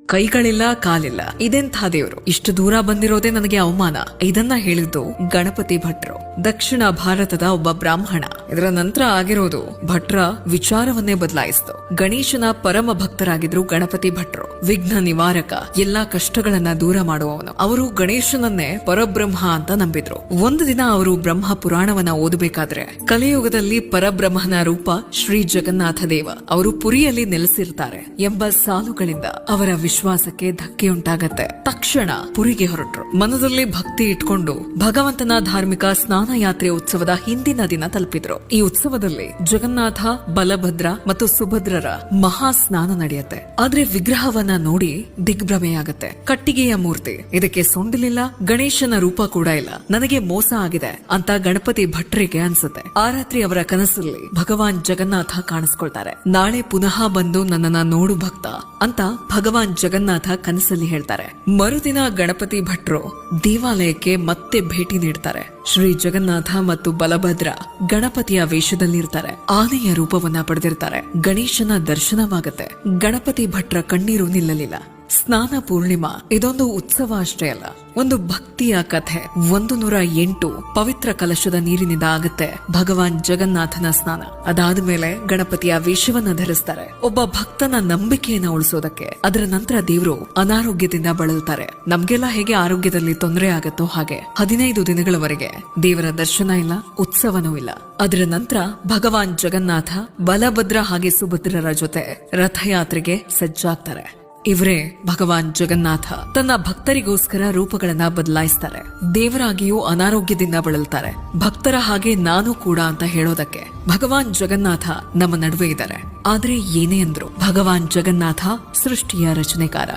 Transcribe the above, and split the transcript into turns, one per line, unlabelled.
ಕೈಗಳಿಲ್ಲ ಕಾಲಿಲ್ಲ, ಇದೆಂಥ ದೇವ್ರು, ಇಷ್ಟು ದೂರ ಬಂದಿರೋದೇ ನನಗೆ ಅವಮಾನ. ಇದನ್ನ ಹೇಳಿದ್ದು ಗಣಪತಿ ಭಟ್ರು, ದಕ್ಷಿಣ ಭಾರತದ ಒಬ್ಬ ಬ್ರಾಹ್ಮಣ. ಇದರ ನಂತರ ಆಗಿರೋದು ಭಟ್ರ ವಿಚಾರವನ್ನೇ ಬದಲಾಯಿಸಿತು. ಗಣೇಶನ ಪರಮ ಭಕ್ತರಾಗಿದ್ರು ಗಣಪತಿ ಭಟ್ರು. ವಿಘ್ನ ನಿವಾರಕ, ಎಲ್ಲಾ ಕಷ್ಟಗಳನ್ನ ದೂರ ಮಾಡುವವನು. ಅವರು ಗಣೇಶನನ್ನೇ ಪರಬ್ರಹ್ಮ ಅಂತ ನಂಬಿದ್ರು. ಒಂದು ದಿನ ಅವರು ಬ್ರಹ್ಮ ಪುರಾಣವನ್ನ ಓದಬೇಕಾದ್ರೆ ಕಲಿಯುಗದಲ್ಲಿ ಪರಬ್ರಹ್ಮನ ರೂಪ ಶ್ರೀ ಜಗನ್ನಾಥ ದೇವ ಅವರು ಪುರಿಯಲ್ಲಿ ನೆಲೆಸಿರ್ತಾರೆ ಎಂಬ ಸಾಲುಗಳಿಂದ ಅವರ ವಿಶ್ವಾಸಕ್ಕೆ ಧಕ್ಕೆಯುಂಟಾಗತ್ತೆ. ತಕ್ಷಣ ಪುರಿಗೆ ಹೊರಟ್ರು. ಮನದಲ್ಲಿ ಭಕ್ತಿ ಇಟ್ಕೊಂಡು ಭಗವಂತನ ಧಾರ್ಮಿಕ ಸ್ನಾನ ಯಾತ್ರೆ ಉತ್ಸವದ ಹಿಂದಿನ ದಿನ ತಲುಪಿದ್ರು. ಈ ಉತ್ಸವದಲ್ಲಿ ಜಗನ್ನಾಥ, ಬಲಭದ್ರ ಮತ್ತು ಸುಭದ್ರರ ಮಹಾ ಸ್ನಾನ ನಡೆಯುತ್ತೆ. ಆದ್ರೆ ವಿಗ್ರಹವನ್ನ ನೋಡಿ ದಿಗ್ಭ್ರಮೆಯಾಗತ್ತೆ. ಕಟ್ಟಿಗೆಯ ಮೂರ್ತಿ, ಇದಕ್ಕೆ ಸೊಂಡಿಲಿಲ್ಲ, ಗಣೇಶನ ರೂಪ ಕೂಡ ಇಲ್ಲ, ನನಗೆ ಮೋಸ ಆಗಿದೆ ಅಂತ ಗಣಪತಿ ಭಟ್ರಿಗೆ ಅನ್ಸುತ್ತೆ. ಆ ರಾತ್ರಿ ಅವರ ಕನಸಲ್ಲಿ ಭಗವಾನ್ ಜಗನ್ನಾಥ ಕಾಣಿಸ್ಕೊಳ್ತಾರೆ. ನಾಳೆ ಪುನಃ ಬಂದು ನನ್ನನ್ನ ನೋಡು ಭಕ್ತ ಅಂತ ಭಗವಾನ್ ಜಗನ್ನಾಥ ಕನಸಲ್ಲಿ ಹೇಳ್ತಾರೆ. ಮರುದಿನ ಗಣಪತಿ ಭಟ್ರು ದೇವಾಲಯಕ್ಕೆ ಮತ್ತೆ ಭೇಟಿ ನೀಡ್ತಾರೆ. ಶ್ರೀ ಜಗನ್ನಾಥ ಮತ್ತು ಬಲಭದ್ರ ಗಣಪತಿಯ ವೇಷದಲ್ಲಿರ್ತಾರೆ. ಆನೆಯ ರೂಪವನ್ನ ಪಡೆದಿರ್ತಾರೆ. ಗಣೇಶನ ದರ್ಶನವಾಗತ್ತೆ. ಗಣಪತಿ ಭಟ್ರ ಕಣ್ಣೀರು ನಿಲ್ಲಲಿಲ್ಲ. ಸ್ನಾನ ಪೂರ್ಣಿಮಾ ಇದೊಂದು ಉತ್ಸವ ಅಷ್ಟೇ ಅಲ್ಲ, ಒಂದು ಭಕ್ತಿಯ ಕಥೆ. 108 ಪವಿತ್ರ ಕಲಶದ ನೀರಿನಿಂದ ಆಗತ್ತೆ ಭಗವಾನ್ ಜಗನ್ನಾಥನ ಸ್ನಾನ. ಅದಾದ ಮೇಲೆ ಗಣಪತಿಯ ವೇಷವನ್ನ ಧರಿಸ್ತಾರೆ, ಒಬ್ಬ ಭಕ್ತನ ನಂಬಿಕೆಯನ್ನ ಉಳಿಸೋದಕ್ಕೆ. ಅದರ ನಂತರ ದೇವರು ಅನಾರೋಗ್ಯದಿಂದ ಬಳಲ್ತಾರೆ. ನಮ್ಗೆಲ್ಲ ಹೇಗೆ ಆರೋಗ್ಯದಲ್ಲಿ ತೊಂದರೆ ಆಗತ್ತೋ ಹಾಗೆ 15 ದಿನಗಳವರೆಗೆ ದೇವರ ದರ್ಶನ ಇಲ್ಲ, ಉತ್ಸವನೂ ಇಲ್ಲ. ಅದರ ನಂತರ ಭಗವಾನ್ ಜಗನ್ನಾಥ, ಬಲಭದ್ರ ಹಾಗೆ ಸುಭದ್ರರ ಜೊತೆ ರಥಯಾತ್ರೆಗೆ ಸಜ್ಜಾಗ್ತಾರೆ. ಇವರೇ ಭಗವಾನ್ ಜಗನ್ನಾಥ. ತನ್ನ ಭಕ್ತರಿಗೋಸ್ಕರ ರೂಪಗಳನ್ನ ಬದಲಾಯಿಸ್ತಾರೆ. ದೇವರಾಗಿಯೂ ಅನಾರೋಗ್ಯದಿಂದ ಬಳಲ್ತಾರೆ. ಭಕ್ತರ ಹಾಗೆ ನಾನು ಕೂಡ ಅಂತ ಹೇಳೋದಕ್ಕೆ ಭಗವಾನ್ ಜಗನ್ನಾಥ ನಮ್ಮ ನಡುವೆ ಇದ್ದಾರೆ. ಆದ್ರೆ ಏನೇ ಅಂದ್ರು ಭಗವಾನ್ ಜಗನ್ನಾಥ ಸೃಷ್ಟಿಯ ರಚನೆಕಾರ.